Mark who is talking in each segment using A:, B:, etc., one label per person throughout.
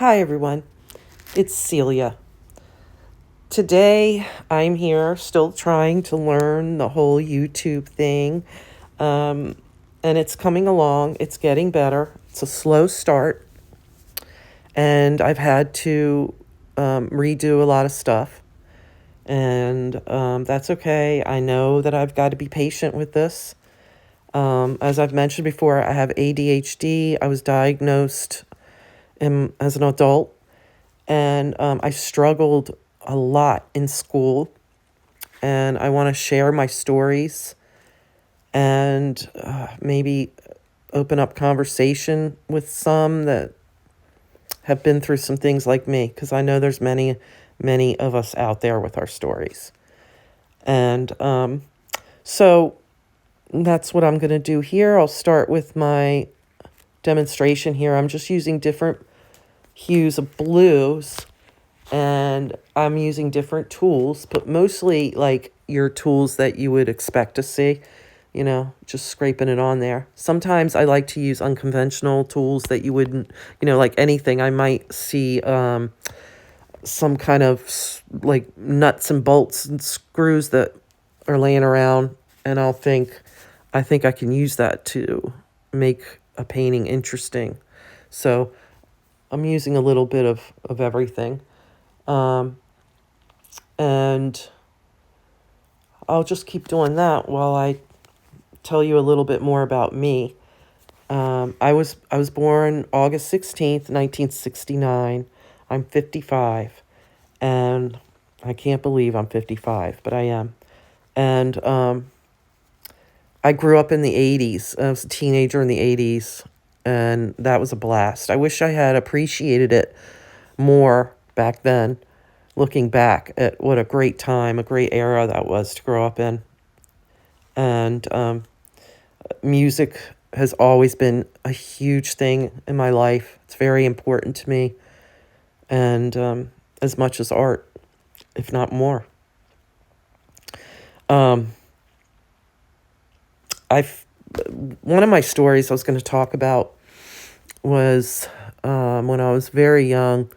A: Hi, everyone. It's Celia. Today, I'm here still trying to learn the whole YouTube thing. Um, and it's coming along, it's getting better. It's a slow start, and I've had to redo a lot of stuff. And that's okay. I know that I've got to be patient with this. As I've mentioned before, I have ADHD. I was diagnosed as an adult, and I struggled a lot in school, and I want to share my stories and maybe open up conversation with some that have been through some things like me, because I know there's many of us out there with our stories. And so that's what I'm going to do here. I'll start with my demonstration here. I'm just using different hues of blues, and I'm using different tools, but mostly like your tools that you would expect to see, just scraping it on there. Sometimes I like to use unconventional tools that you wouldn't, like anything. I might see some kind of like nuts and bolts and screws that are laying around, and I think I can use that to make a painting interesting. So I'm using a little bit of everything. Um, and I'll just keep doing that while I tell you a little bit more about me. I was born August 16th, 1969. I'm 55, and I can't believe I'm 55, but I am. And I grew up in the 80s. I was a teenager in the 80s, and that was a blast. I wish I had appreciated it more back then, looking back at what a great time, a great era that was to grow up in. And music has always been a huge thing in my life. It's very important to me, and as much as art, if not more. Um, I've One of my stories I was going to talk about was when I was very young.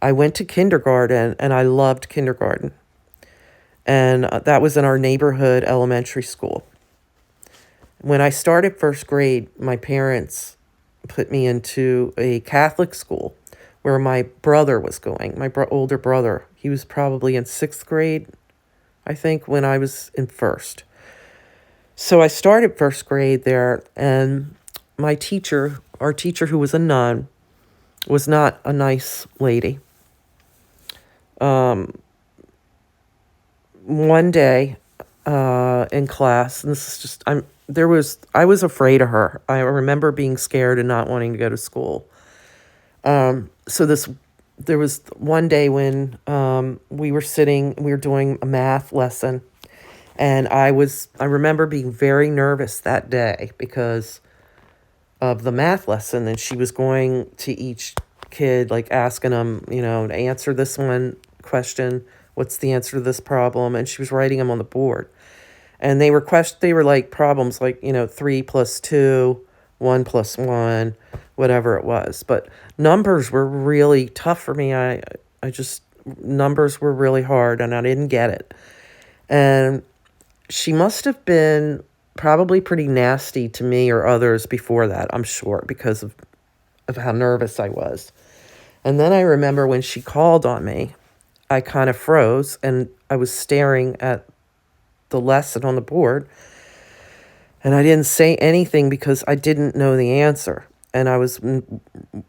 A: I went to kindergarten, and I loved kindergarten, and that was in our neighborhood elementary school. When I started first grade, my parents put me into a Catholic school where my brother was going, older brother. He was probably in sixth grade, I think, when I was in first. So I started first grade there, and our teacher who was a nun, was not a nice lady. Um, One day, in class, and this is just I was afraid of her. I remember being scared and not wanting to go to school. So there was one day when we were doing a math lesson, and I remember being very nervous that day because of the math lesson, and she was going to each kid, like asking them, to answer this one question, what's the answer to this problem, and she was writing them on the board. And they were like problems like, 3 plus 2, 1 plus 1, whatever it was. But numbers were really tough for me. I just, numbers were really hard, and I didn't get it. And she must have been probably pretty nasty to me or others before that, I'm sure, because of how nervous I was. And then I remember when she called on me, I kind of froze, and I was staring at the lesson on the board, and I didn't say anything because I didn't know the answer, and I was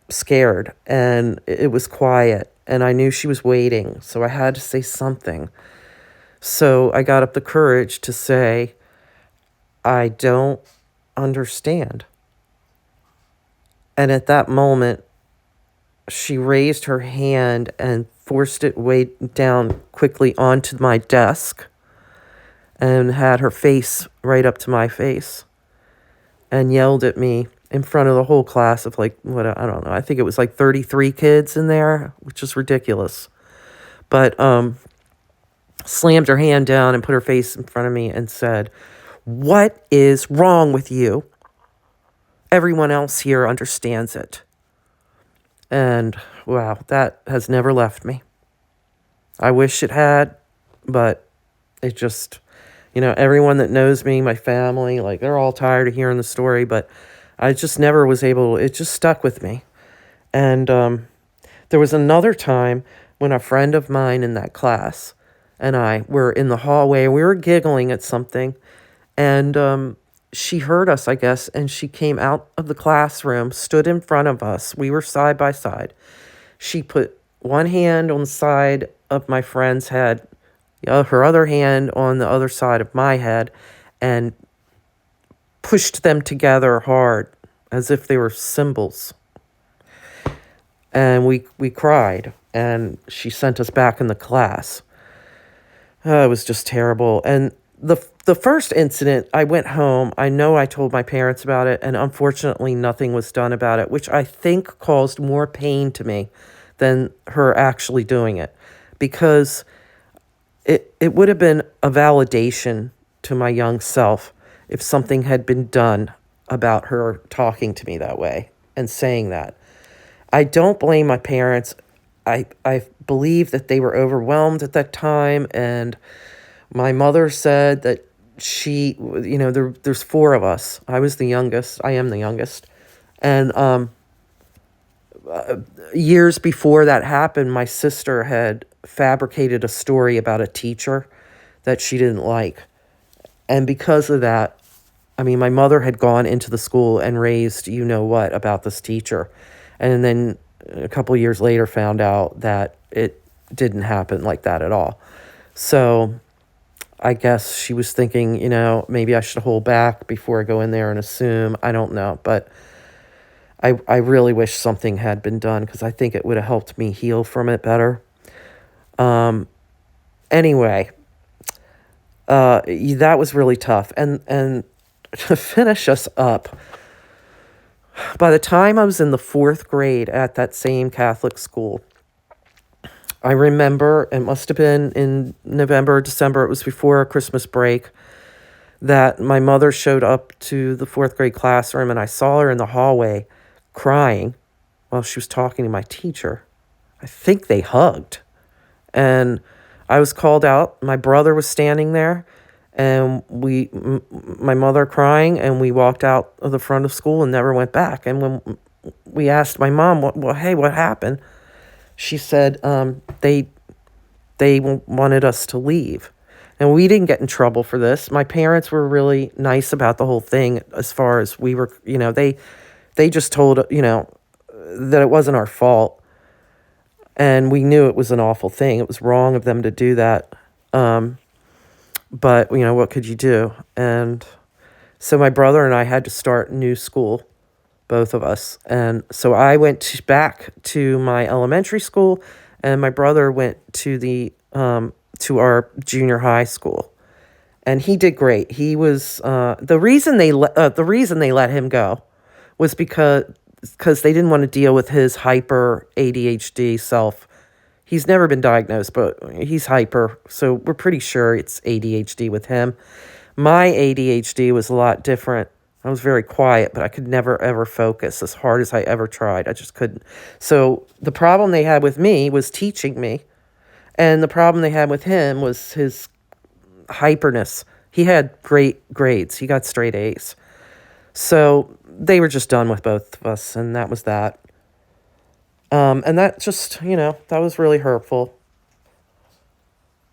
A: scared, and it was quiet, and I knew she was waiting, so I had to say something. So I got up the courage to say, I don't understand. And at that moment, she raised her hand and forced it way down quickly onto my desk, and had her face right up to my face, and yelled at me in front of the whole class of like, what, I don't know, I think it was like 33 kids in there, which is ridiculous. But slammed her hand down and put her face in front of me and said, "What is wrong with you? Everyone else here understands it." And wow, that has never left me. I wish it had, but it just, everyone that knows me, my family, like they're all tired of hearing the story, but I just never was able, it just stuck with me. And there was another time when a friend of mine in that class and I were in the hallway, we were giggling at something, and she heard us, I guess, and she came out of the classroom, stood in front of us. We were side by side. She put one hand on the side of my friend's head, her other hand on the other side of my head, and pushed them together hard as if they were cymbals. And we cried, and she sent us back in the class. It was just terrible. And the first incident, I went home. I know I told my parents about it, and unfortunately nothing was done about it, which I think caused more pain to me than her actually doing it, because it would have been a validation to my young self if something had been done about her talking to me that way and saying that. I don't blame my parents. I believe that they were overwhelmed at that time, and my mother said that she, there's four of us. I was the youngest. I am the youngest. And years before that happened, my sister had fabricated a story about a teacher that she didn't like. And because of that, I mean, my mother had gone into the school and raised what about this teacher. And then a couple years later found out that it didn't happen like that at all. So I guess she was thinking, maybe I should hold back before I go in there and assume. I don't know. But I really wish something had been done, because I think it would have helped me heal from it better. Anyway, that was really tough. And to finish us up, by the time I was in the 4th grade at that same Catholic school, I remember, it must have been in November or December, it was before a Christmas break, that my mother showed up to the 4th grade classroom, and I saw her in the hallway crying while she was talking to my teacher. I think they hugged. And I was called out. My brother was standing there, and my mother crying, and we walked out of the front of school and never went back. And when we asked my mom, hey, what happened? She said they wanted us to leave. And we didn't get in trouble for this. My parents were really nice about the whole thing, as far as we were, they just told, that it wasn't our fault. And we knew it was an awful thing. It was wrong of them to do that. But, what could you do? And so my brother and I had to start new school, both of us. And so I went back to my elementary school, and my brother went to to our junior high school. And he did great. He was the reason they let him go was because they didn't want to deal with his hyper ADHD self. He's never been diagnosed, but he's hyper, so we're pretty sure it's ADHD with him. My ADHD was a lot different. I was very quiet, but I could never, ever focus as hard as I ever tried. I just couldn't. So the problem they had with me was teaching me, and the problem they had with him was his hyperness. He had great grades. He got straight A's. So they were just done with both of us, and that was that. And that just, that was really hurtful.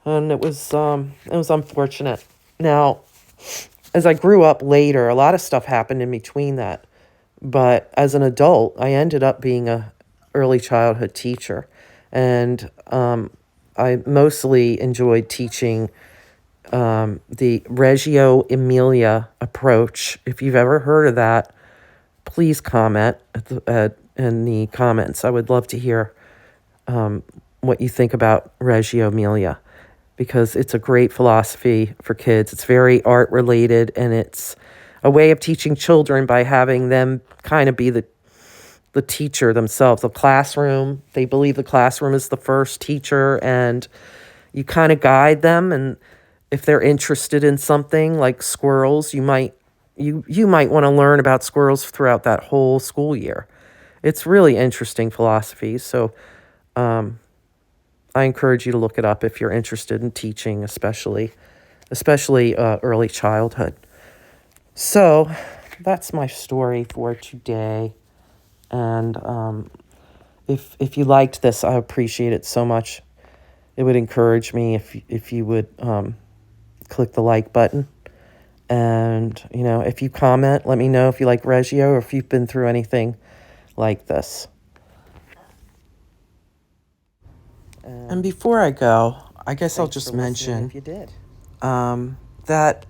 A: And it was unfortunate. Now, as I grew up later, a lot of stuff happened in between that. But as an adult, I ended up being a early childhood teacher. And I mostly enjoyed teaching the Reggio Emilia approach. If you've ever heard of that, please comment in the comments. I would love to hear what you think about Reggio Emilia, because it's a great philosophy for kids. It's very art related, and it's a way of teaching children by having them kind of be the teacher themselves. The classroom, they believe the classroom is the first teacher, and you kind of guide them. And if they're interested in something like squirrels, you might want to learn about squirrels throughout that whole school year. It's really interesting philosophy. So I encourage you to look it up if you're interested in teaching, especially early childhood. So that's my story for today. And if you liked this, I appreciate it so much. It would encourage me if you would click the like button. And, if you comment, let me know if you like Reggio or if you've been through anything like this. And before I go, I guess I'll just mention
B: if you did.
A: that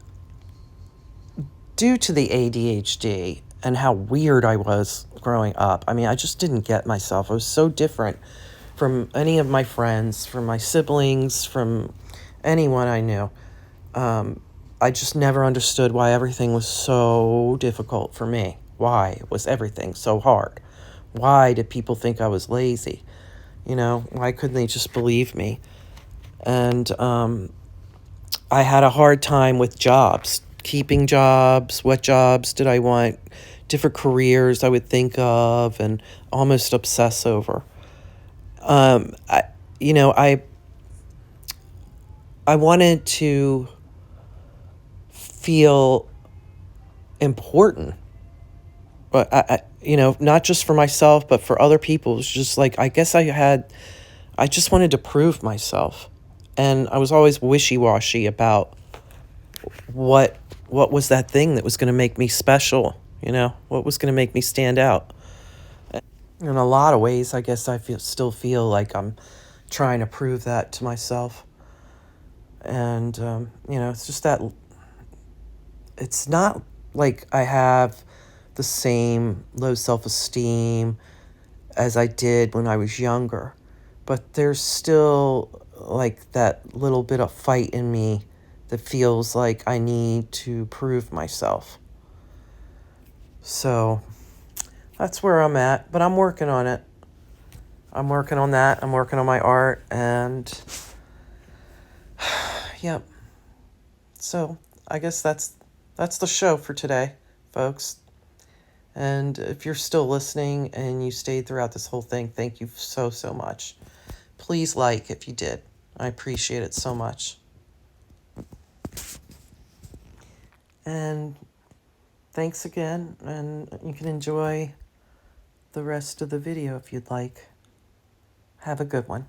A: due to the ADHD and how weird I was growing up, I mean, I just didn't get myself. I was so different from any of my friends, from my siblings, from anyone I knew. I just never understood why everything was so difficult for me. Why was everything so hard? Why did people think I was lazy? Why couldn't they just believe me? And I had a hard time with jobs, keeping jobs. What jobs did I want? Different careers I would think of and almost obsess over. I, you know, I wanted to feel important, but not just for myself, but for other people. It was just like, I guess I just wanted to prove myself. And I was always wishy-washy about what was that thing that was going to make me special, what was going to make me stand out. In a lot of ways, I guess still feel like I'm trying to prove that to myself. And, it's just that it's not like I have the same low self-esteem as I did when I was younger, but there's still like that little bit of fight in me that feels like I need to prove myself. So that's where I'm at, but I'm working on it. I'm working on that. I'm working on my art, and yep. So I guess that's the show for today, folks. And if you're still listening and you stayed throughout this whole thing, thank you so much. Please like if you did. I appreciate it so much. And thanks again, and you can enjoy the rest of the video if you'd like. Have a good one.